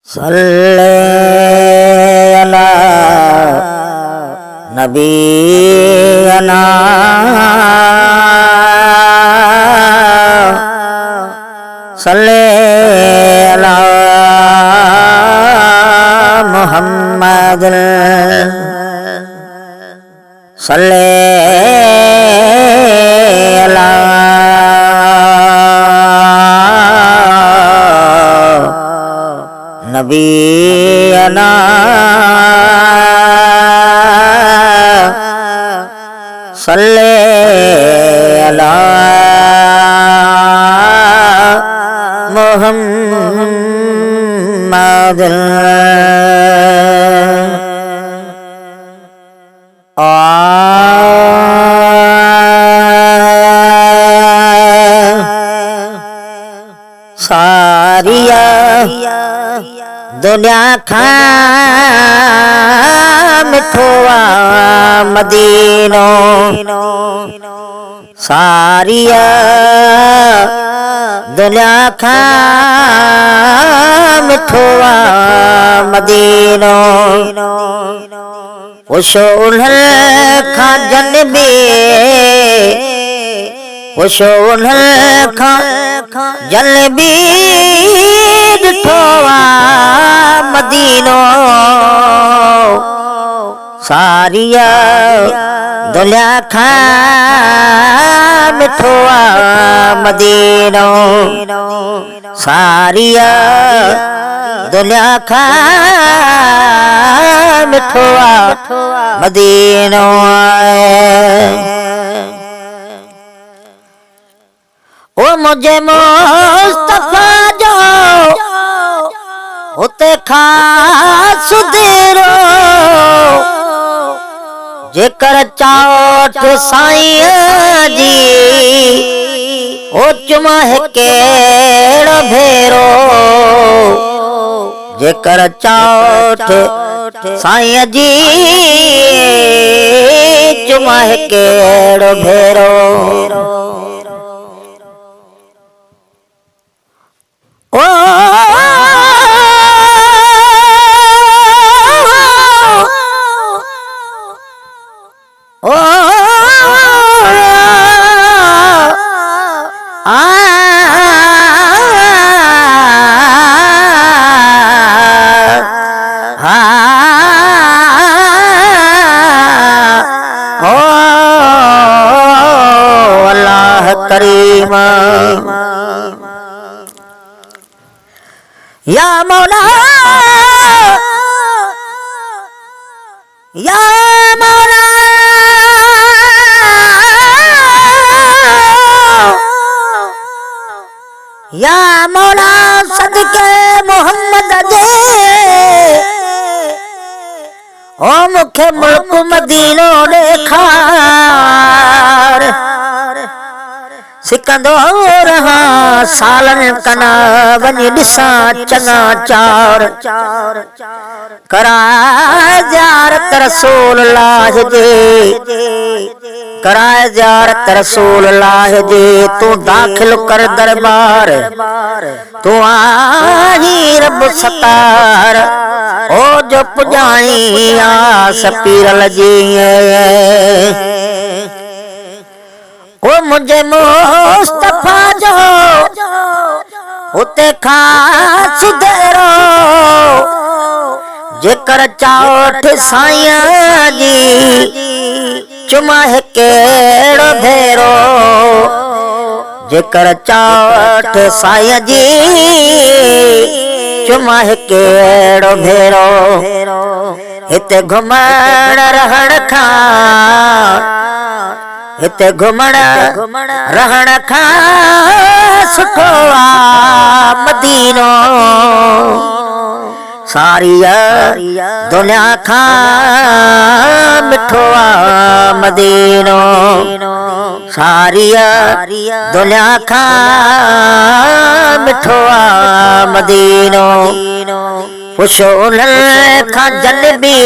सल्ले अला नबीना सल्ले अला मुहम्मद सल्ले अला नबीना सल्ले अला मुहम्मद सारिया दुनिया खा मिठोआ मदीनो सारिया दुनिया खा मिठोआ मदीनो उशोल खा जनबी उशोल खा जनबी ठोआ मदीनो सारिया दुनिया खा मिठोआ मदीनो सारिया दुनिया खा मिठोआ मदीनो ओ मुझे मुस्तफा जो उते खास देरो जेकर चाओ साईं जी ओ चुमा है केड़ो भेरो जेकर चाओ साईं जी चुमा है केड़ो भेरो ओ ओ अल्लाह करीम या मौला या मौला या मौला सदके मोहम्मद दे ओ मुखे मुल्क मदीनो ॾेखार सिकंदो रहा सालन कना वञी ॾिसां चङा चार करा ज़ियारत रसूल अल्लाह जे करा ज़ियारत रसूल अल्लाह जे तू दाखिल कर दरबार तू आही रब सतार ओ जो पुॼाणी आस पीरल जी ओ मुझे मुस्तफा जो उते खास देरो जेकर चाओ साईं जी चुमा है केड़ो भेरो जेकर चाओ साईं जी चुमा है केड़ो भेरो हिते घुमण रहण खां हिते घुमण रहण खां सुठो आ मदीनो सारिया दुनिया खां मिठो आ मदीनो सारिया दुनिया खां मिठो आ मदीनो पुछो उन्हनि खां जनबी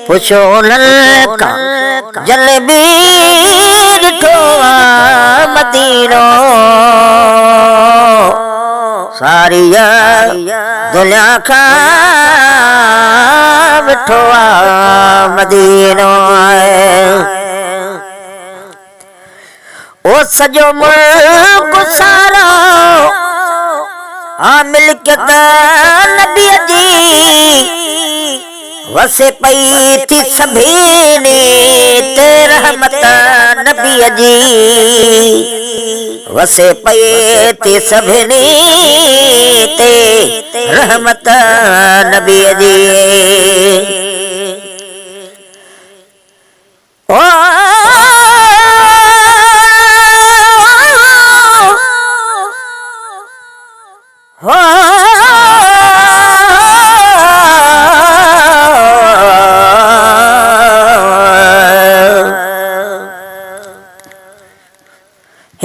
पुछो उन्हनि खां जनबी ॾिठो आ मदीनो सारिया दुनिया का मिठो मदीनो ओ सजो मुल्क सारा मिल्कियत नबी जी वसे पई थी सभिनी ते रहमत नबी जी वसे पई थी सभिनी ते रहमत नबी जी ओ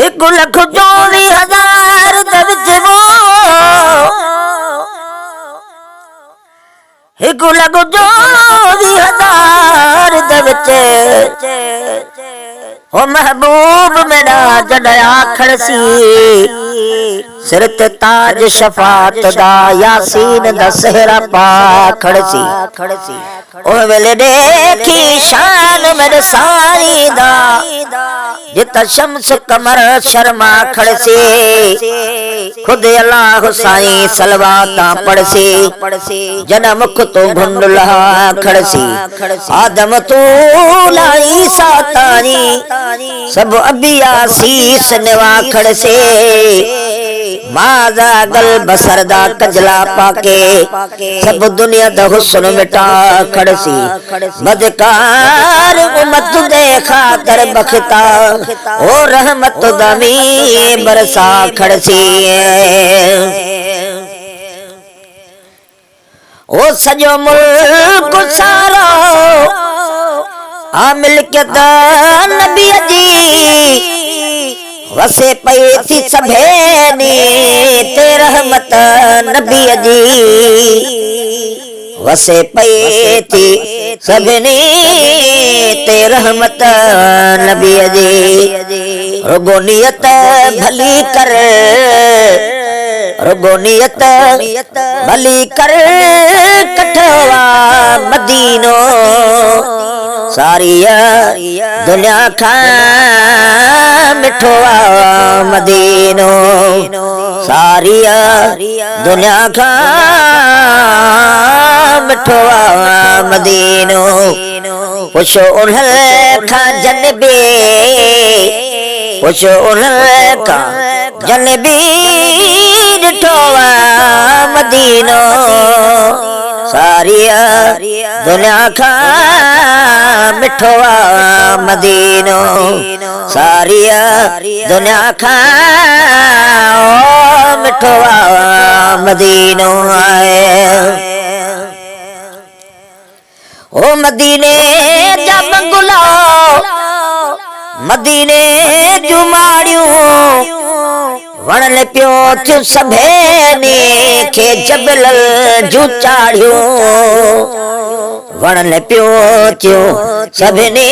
एक लख 24,000 दे विच वो एक लख 24,000 दे विच ओ महबूब मेरा जॾहिं आखड़ सी सिर ते ताज शफात दा यासीन दा सहरा पाखड़ सी ओ वेले देखी शान मेरे साईं दा जित शम्स कमर शर्मा खड़से खुद अल्लाह साईं सलवाता पढ़से जना मुख तो घुंड लहा खड़सी आदम तू लाई सातानी सब अबिया शीस निवा खड़से माजा गल बसरदा कजला पाके सब दुनिया दा हुस्न मिटा खड़सी बदकार उम्मत दे खातर बखता ओ रहमत दमी बरसा खड़सी ओ सजो मुल्क सारा मिल्कियत नबी जी वसे पई थी सभिनी ते रहमत नबी जी वसे पई थी सभिनी ते रहमत नबी जी रुगो नियत भली कर रुगो नियत भली कर कठवा मदीनो सारिया दुनिया का मिठो मदीनो सारिया दुनिया का मिठो मदीनो पुछो उन्हें खा जनबे पुछो उन्हें का जनबी डिठो मदीनो सारिया दुनिया का मिठो मदीनो सारिया दुनिया का मिठो मदीनो ओ मदीने जब गुलो मदीने जुमाड़ियूं वणल पियो थियूं सभिनी खे जबल जूं चाढ़ियूं वणल पियो थियूं सभिनी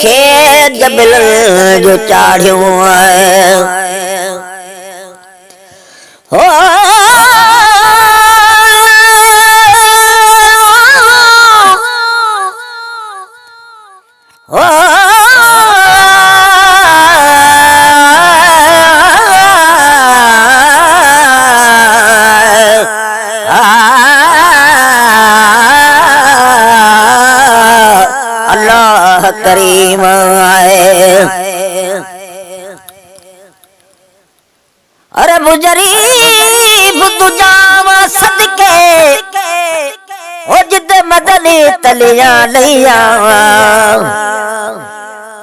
खे जबल जूं चाढ़ियूं हो करीम अरे मुजरीब तुझावा सदके ओ जिद मदनी तलिया नैया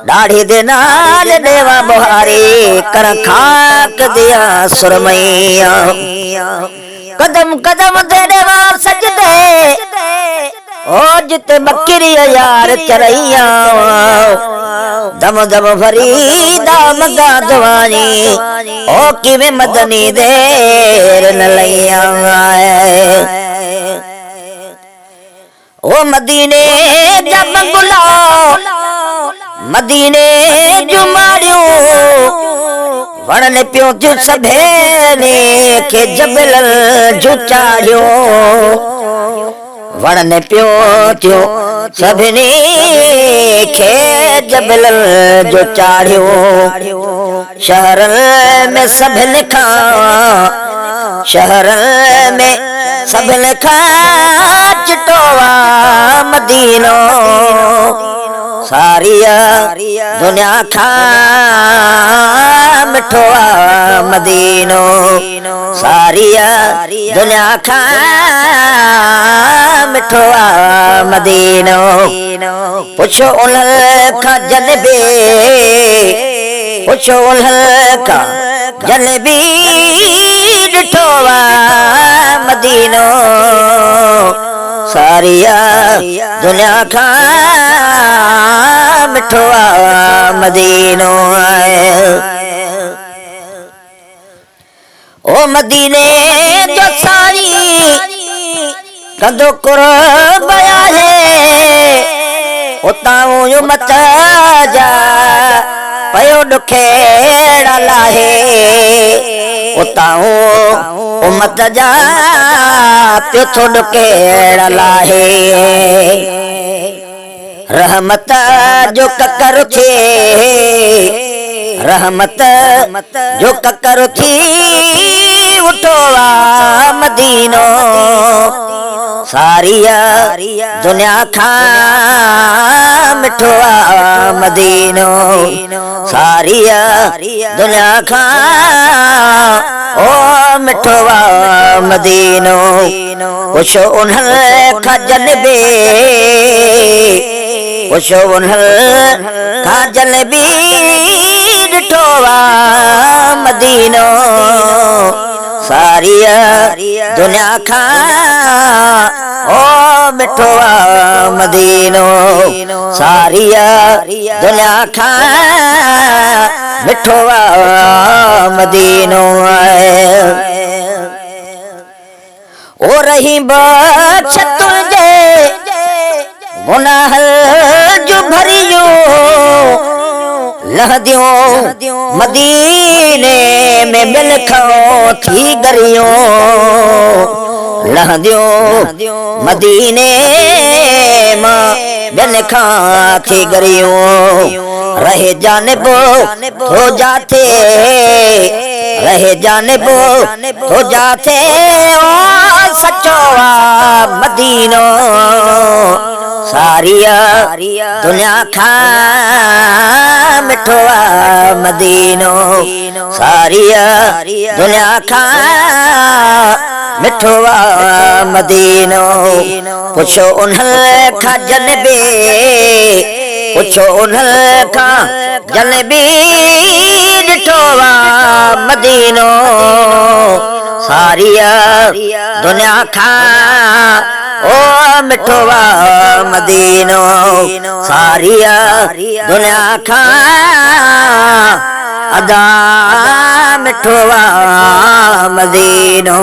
दाढ़ी दे नाल देवा बुहारी कर खाक दिया सुरमैया कदम कदम दे देवा सजदे ओ जिते बकरी यार चरैया दम दम फरीदा मगा दवानी ओ किवे मदनी देर न लैया ओ मदीने जब गुलाओ मदीने जुमाड़ियों वणन पियो जो सभेने के जबल जो चाढ़ियो वणन पियो थियो सभिनी के जबल जो चाढ़ियो शहर में सभिन खां शहर में सभिन खां चिटोवा मदीनो सारिया दुनिया खां मिठोआ मदीनो सारिया दुनिया खां मिठोआ मदीनो पुछो उन्हनि खां जनबे पुछो उन्हनि खां जनबी ॾिठोआ मदीनो सारिया दुनिया खां मिठोआ मदीनो ओ मदीने जो सारी कंदो कुर्ब आहे उतां जो मत जा पयो ॾुखेड़ा लाहे उतां उमत जा पियो थो ॾुखेड़ा लाहे रहमत जो ककर थे रहमत जो ककर थी उठो मदीनो सारिया दुनिया खां मिठो मदीनो सारिया दुनिया खां ओ मिठो मदीनो पुछो उन्हनि खां जनबे पुछो उन्हनि खां जनबी ॾिठो मदीनो सारिया दुनिया खां ओ मिठो मदीनो सारिया दुनिया खां मिठो मदीनो ओ रही बख्श तुझे गुनाह जो भरियो लहदियो मदीने में मिलखो थी गरियो लहदियो मदीने में मिलखा थी गरियो रहे जानिबो हो जाते रहे जानिबो हो जाते ओ सच्चो मदीनो सारिया दुनिया खां मिठो मदीनो सारिया दुनिया खां मिठो मदीनो पुछो उन्हनि खां जनबे पुछो उन्हनि खां जनबी ॾिठो मदीनो सारिया दुनिया खां ओ मिठो मदीनो सारिया दुनिया खां अदा मिठो मदीनो